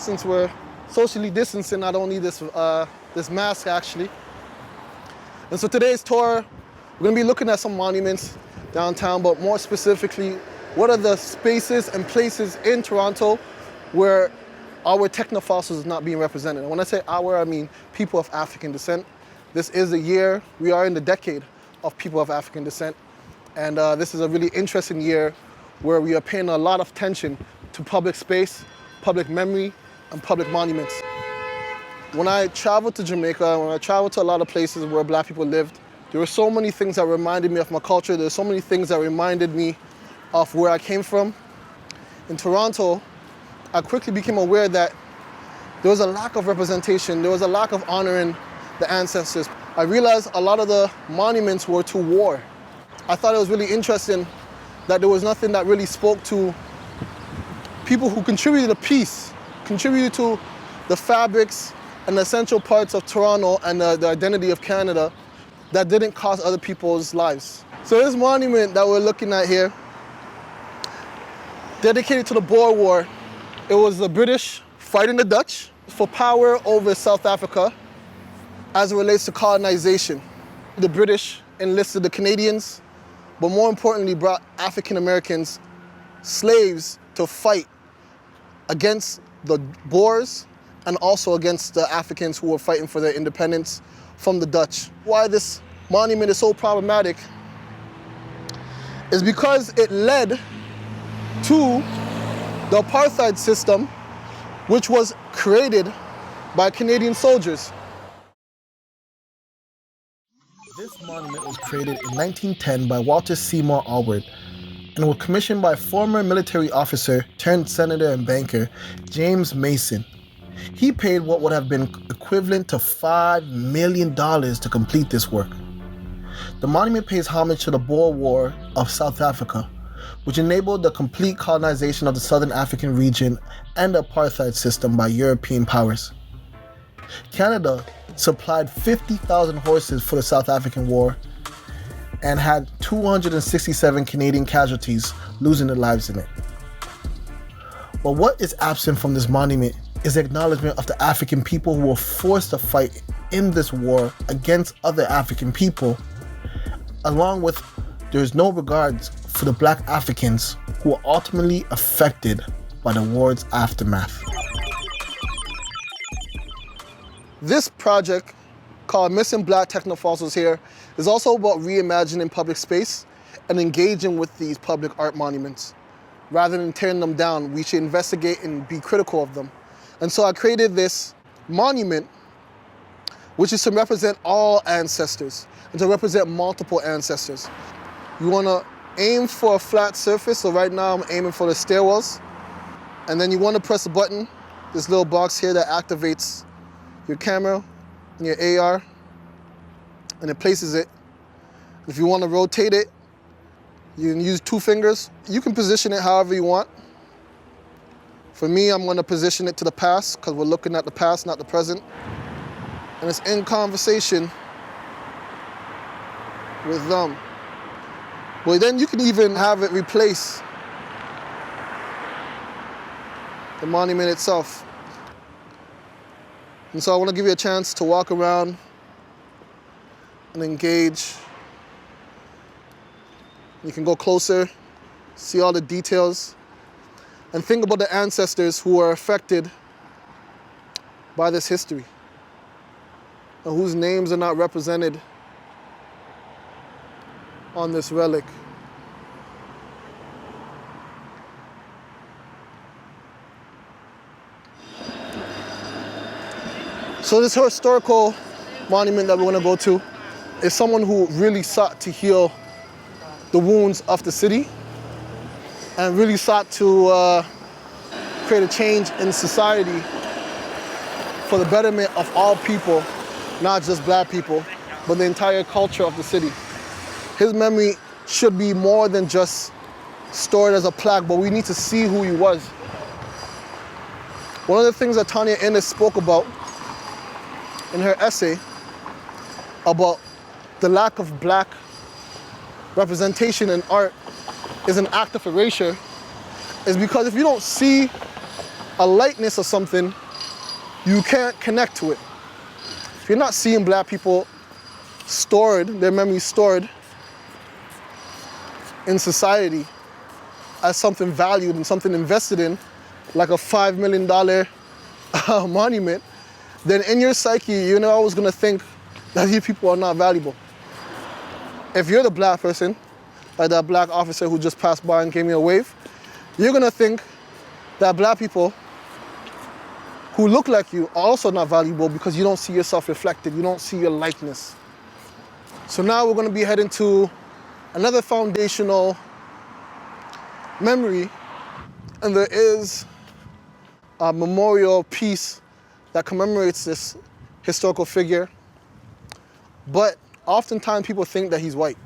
since we're socially distancing, I don't need this mask actually. And so today's tour, we're gonna be looking at some monuments downtown, but more specifically, what are the spaces and places in Toronto where our technofossils is not being represented? And when I say our, I mean people of African descent. This is the year, we are in the decade of people of African descent. And this is a really interesting year where we are paying a lot of attention to public space, public memory, and public monuments. When I traveled to Jamaica, when I traveled to a lot of places where Black people lived, there were so many things that reminded me of my culture. There were so many things that reminded me of where I came from. In Toronto, I quickly became aware that there was a lack of representation. There was a lack of honoring the ancestors. I realized a lot of the monuments were to war. I thought it was really interesting that there was nothing that really spoke to people who contributed to peace, contributed to the fabrics and the essential parts of Toronto and the identity of Canada that didn't cost other people's lives. So this monument that we're looking at here, dedicated to the Boer War, it was the British fighting the Dutch for power over South Africa as it relates to colonization. The British enlisted the Canadians, but more importantly brought African Americans, slaves, to fight against the Boers and also against the Africans who were fighting for their independence from the Dutch. Why this monument is so problematic is because it led to the apartheid system, which was created by Canadian soldiers. This monument was created in 1910 by Walter Seymour Allward and was commissioned by former military officer turned senator and banker James Mason. He paid what would have been equivalent to $5 million to complete this work. The monument pays homage to the Boer War of South Africa, which enabled the complete colonization of the Southern African region and the apartheid system by European powers. Canada supplied 50,000 horses for the South African War and had 267 Canadian casualties, losing their lives in it. But what is absent from this monument is the acknowledgement of the African people who were forced to fight in this war against other African people, along with there's no regards for the Black Africans who were ultimately affected by the war's aftermath. This project, called Missing Black Technofossils here, is also about reimagining public space and engaging with these public art monuments. Rather than tearing them down, we should investigate and be critical of them. And so I created this monument, which is to represent all ancestors and to represent multiple ancestors. You want to aim for a flat surface, so right now I'm aiming for the stairwells. And then you want to press a button, this little box here that activates your camera and your AR, and it places it. If you want to rotate it, you can use 2 fingers. You can position it however you want. For me, I'm going to position it to the past because we're looking at the past, not the present. And it's in conversation with them. Well, then you can even have it replace the monument itself. And so I want to give you a chance to walk around and engage. You can go closer, see all the details, and think about the ancestors who were affected by this history and whose names are not represented on this relic. So this historical monument that we're going to go to is someone who really sought to heal the wounds of the city and really sought to create a change in society for the betterment of all people, not just Black people, but the entire culture of the city. His memory should be more than just stored as a plaque, but we need to see who he was. One of the things that Tanya Innes spoke about in her essay about the lack of Black representation in art is an act of erasure is because if you don't see a lightness of something, you can't connect to it. If you're not seeing black people stored, their memories stored in society as something valued and something invested in, like a $5 million monument, then in your psyche, you're always gonna think that these people are not valuable. If you're the black person, like that black officer who just passed by and gave me a wave, you're gonna think that black people who look like you are also not valuable because you don't see yourself reflected, you don't see your likeness. So now we're gonna be heading to another foundational memory, and there is a memorial piece that commemorates this historical figure, but oftentimes people think that he's white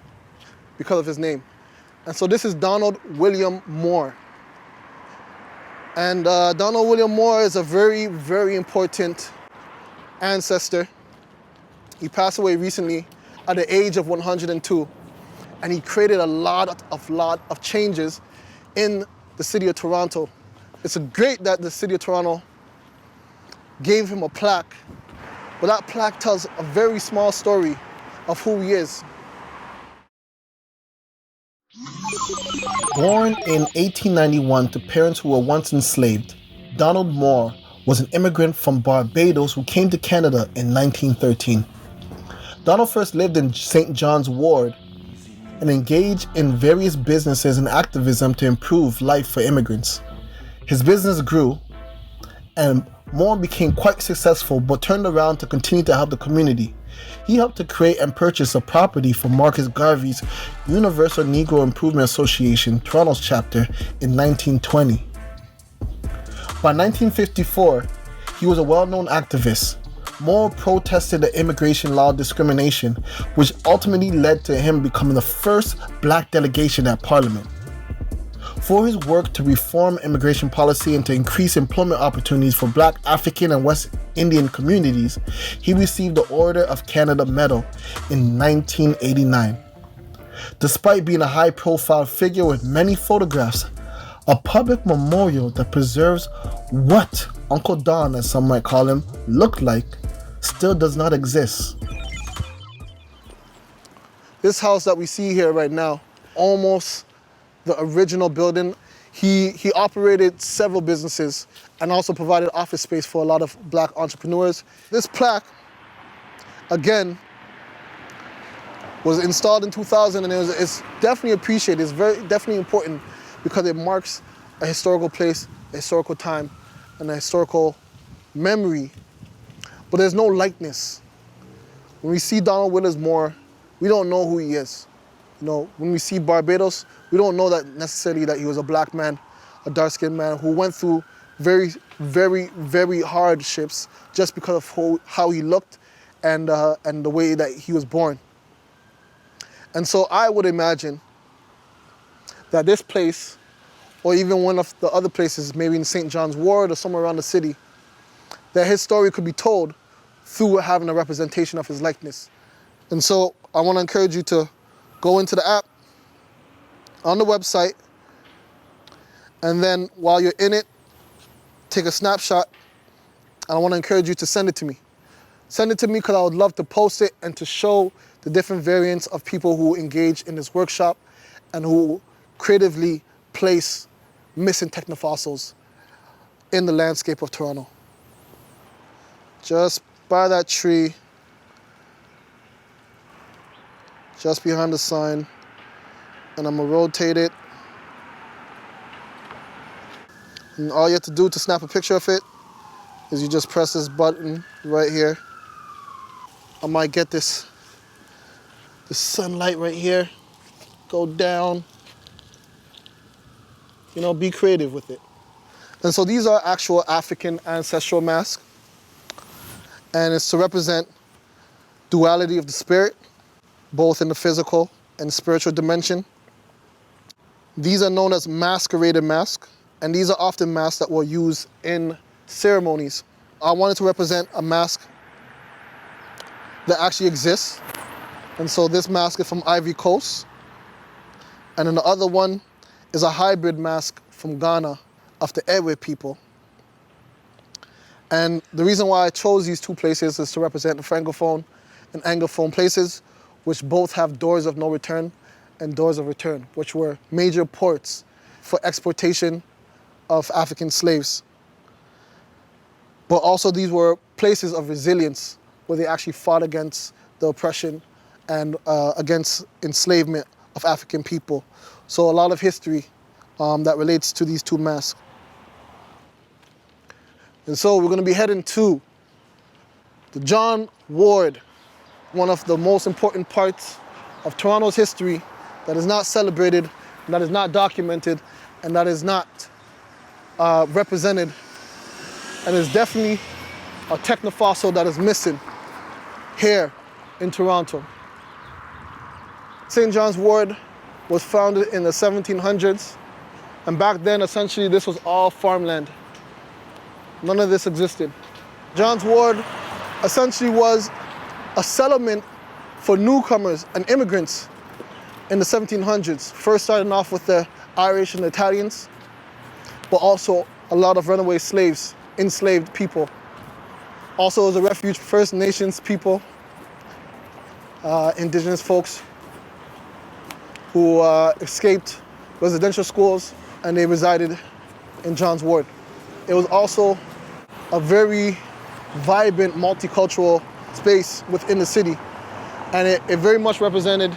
because of his name. And so this is Donald William Moore. And Donald William Moore is a very, very important ancestor. He passed away recently at the age of 102. And he created a lot of changes in the city of Toronto. It's great that the city of Toronto gave him a plaque, but that plaque tells a very small story of who he is. Born in 1891 to parents who were once enslaved, Donald Moore was an immigrant from Barbados who came to Canada in 1913. Donald first lived in St. John's Ward and engaged in various businesses and activism to improve life for immigrants. His business grew, and Moore became quite successful, but turned around to continue to help the community. He helped to create and purchase a property for Marcus Garvey's Universal Negro Improvement Association, Toronto's chapter, in 1920. By 1954, he was a well-known activist. Moore protested the immigration law discrimination, which ultimately led to him becoming the first black delegation at Parliament. For his work to reform immigration policy and to increase employment opportunities for black African and West Indian communities, he received the Order of Canada Medal in 1989. Despite being a high-profile figure with many photographs, a public memorial that preserves what Uncle Don, as some might call him, looked like still does not exist. This house that we see here right now, almost the original building, he operated several businesses and also provided office space for a lot of black entrepreneurs. This plaque, again, was installed in 2000, and it's definitely appreciated. It's definitely important because it marks a historical place, a historical time, and a historical memory. But there's no likeness. When we see Donald Williams Moore, we don't know who he is. When we see Barbados, we don't know that necessarily that he was a black man, a dark-skinned man who went through very, very, very hardships just because of how he looked and the way that he was born. And so I would imagine that this place, or even one of the other places, maybe in St. John's Ward or somewhere around the city, that his story could be told through having a representation of his likeness. And so I want to encourage you to go into the app, on the website, and then while you're in it, take a snapshot, and I want to encourage you to send it to me. Send it to me because I would love to post it and to show the different variants of people who engage in this workshop and who creatively place missing technofossils in the landscape of Toronto. Just by that tree, just behind the sign, and I'm gonna rotate it. And all you have to do to snap a picture of it is you just press this button right here. I might get this sunlight right here, go down. Be creative with it. And so these are actual African ancestral masks. And it's to represent duality of the spirit, both in the physical and spiritual dimension. These are known as masquerader masks, and these are often masks that were used in ceremonies. I wanted to represent a mask that actually exists. And so this mask is from Ivory Coast. And then the other one is a hybrid mask from Ghana of the Ewe people. And the reason why I chose these two places is to represent the Francophone and Anglophone places, which both have doors of no return and doors of return, which were major ports for exportation of African slaves. But also these were places of resilience where they actually fought against the oppression and against enslavement of African people. So a lot of history that relates to these two masks. And so we're going to be heading to the John Ward, one of the most important parts of Toronto's history that is not celebrated, that is not documented, and that is not represented, and is definitely a technofossil that is missing here in Toronto. St. John's Ward was founded in the 1700s, and back then essentially this was all farmland. None of this existed. John's Ward essentially was a settlement for newcomers and immigrants in the 1700s. First starting off with the Irish and Italians, but also a lot of runaway slaves, enslaved people. Also as a refuge for First Nations people, indigenous folks who escaped residential schools, and they resided in John's Ward. It was also a very vibrant, multicultural space within the city. And it very much represented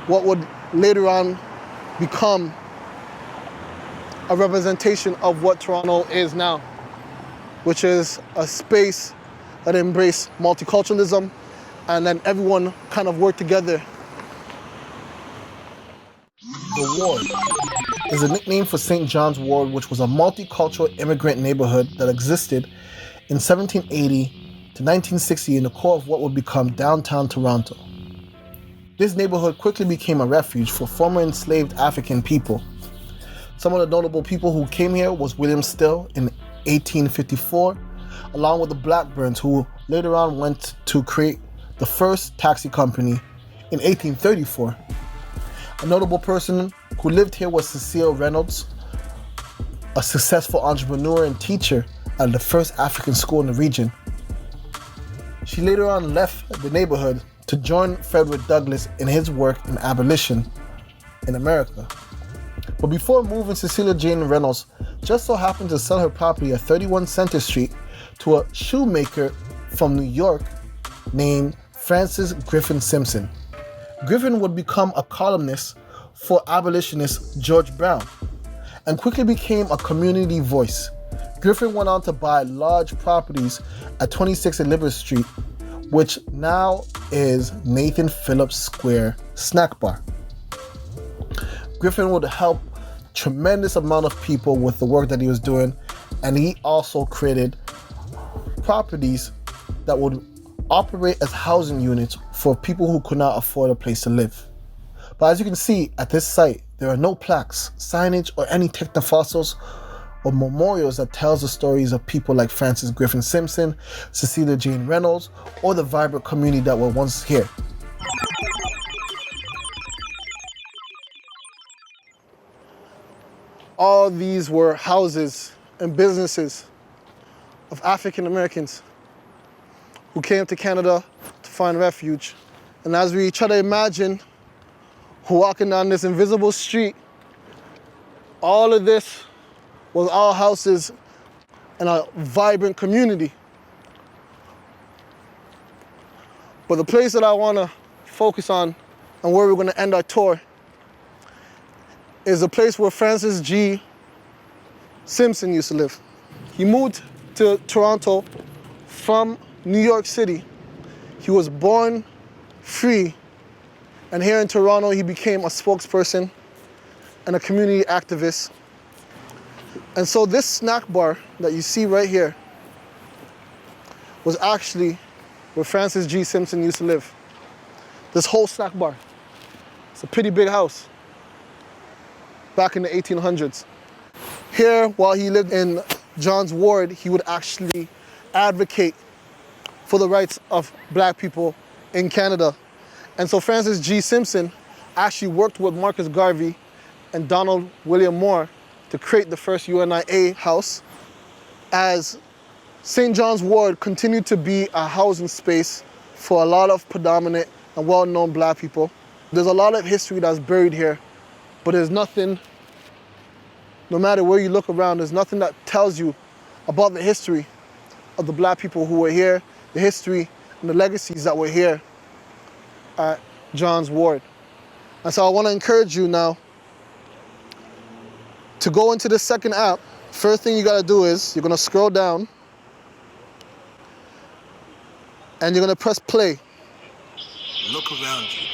what would later on become a representation of what Toronto is now, which is a space that embraced multiculturalism, and then everyone kind of worked together. The Ward is a nickname for St. John's Ward, which was a multicultural immigrant neighborhood that existed in 1780 to 1960 in the core of what would become downtown Toronto. This neighborhood quickly became a refuge for former enslaved African people. Some of the notable people who came here was William Still in 1854, along with the Blackburns, who later on went to create the first taxi company in 1834. A notable person who lived here was Cecile Reynolds, a successful entrepreneur and teacher at the first African school in the region. She later on left the neighborhood to join Frederick Douglass in his work in abolition in America. But before moving, Cecilia Jane Reynolds just so happened to sell her property at 31 Center Street to a shoemaker from New York named Francis Griffin Simpson. Griffin would become a columnist for abolitionist George Brown and quickly became a community voice. Griffin went on to buy large properties at 26 Elizabeth Street, which now is Nathan Phillips Square Snack Bar. Griffin would help tremendous amount of people with the work that he was doing, and he also created properties that would operate as housing units for people who could not afford a place to live. But as you can see at this site, there are no plaques, signage, or any technofossils or memorials that tells the stories of people like Francis Griffin Simpson, Cecilia Jane Reynolds, or the vibrant community that were once here. All these were houses and businesses of African Americans who came to Canada to find refuge. And as we try to imagine walking down this invisible street, all of this was all houses and a vibrant community. But the place that I want to focus on and where we're going to end our tour is a place where Francis G. Simpson used to live. He moved to Toronto from New York City. He was born free, and here in Toronto he became a spokesperson and a community activist. And so this snack bar that you see right here was actually where Francis G. Simpson used to live. This whole snack bar. It's a pretty big house back in the 1800s. Here, while he lived in John's Ward, he would actually advocate for the rights of black people in Canada. And so Francis G. Simpson actually worked with Marcus Garvey and Donald William Moore to create the first UNIA house as St. John's Ward continued to be a housing space for a lot of predominant and well-known black people. There's a lot of history that's buried here, but there's nothing, no matter where you look around, there's nothing that tells you about the history of the black people who were here, the history and the legacies that were here at John's Ward. And so I want to encourage you now to go into the second app. First thing you got to do is you're going to scroll down and you're going to press play. Look around you.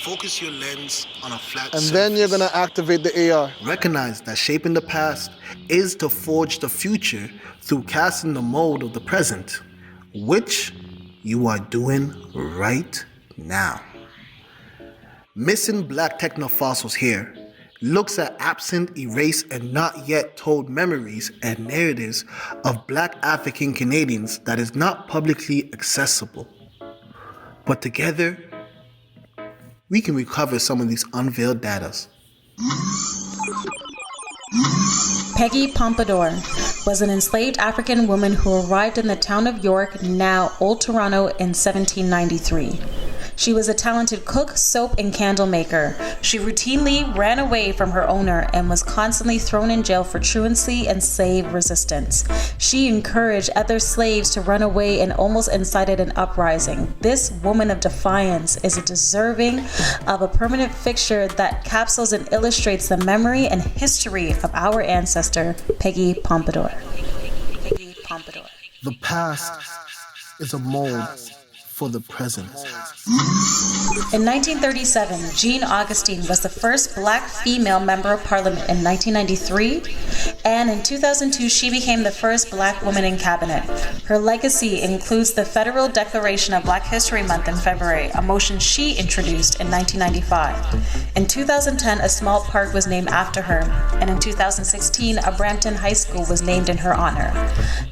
Focus your lens on a flat surface. And then you're going to activate the AR. Recognize that shaping the past is to forge the future through casting the mold of the present, which you are doing right now. Missing Black Technofossils here looks at absent, erased, and not yet told memories and narratives of Black African Canadians that is not publicly accessible. But together, we can recover some of these unveiled datas. Peggy Pompadour was an enslaved African woman who arrived in the town of York, now Old Toronto, in 1793. She was a talented cook, soap, and candle maker. She routinely ran away from her owner and was constantly thrown in jail for truancy and slave resistance. She encouraged other slaves to run away and almost incited an uprising. This woman of defiance is deserving of a permanent fixture that capsules and illustrates the memory and history of our ancestor, Peggy Pompadour. Peggy Pompadour. The past is a mold for the present. In 1937, Jean Augustine was the first Black female member of Parliament in 1993, and in 2002 she became the first Black woman in cabinet. Her legacy includes the Federal Declaration of Black History Month in February, a motion she introduced in 1995. In 2010, a small park was named after her, and in 2016, a Brampton High School was named in her honor.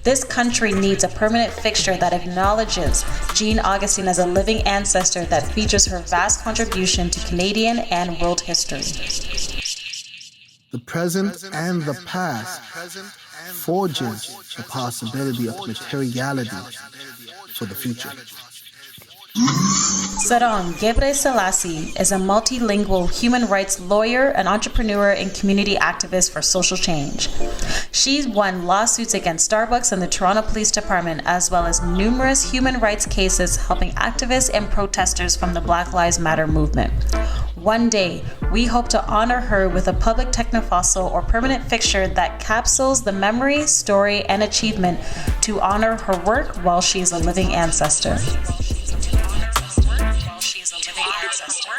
This country needs a permanent fixture that acknowledges Jean Augustine as a living ancestor that features her vast contribution to Canadian and world history. The present and the past forges the possibility of materiality for the future. SARON GEBRESELLASSI is a multilingual human rights lawyer, an entrepreneur, and community activist for social change. She's won lawsuits against Starbucks and the Toronto Police Department, as well as numerous human rights cases helping activists and protesters from the Black Lives Matter movement. One day, we hope to honor her with a public technofossil or permanent fixture that capsules the memory, story, and achievement to honor her work while she is a living ancestor. While she is a living ancestor.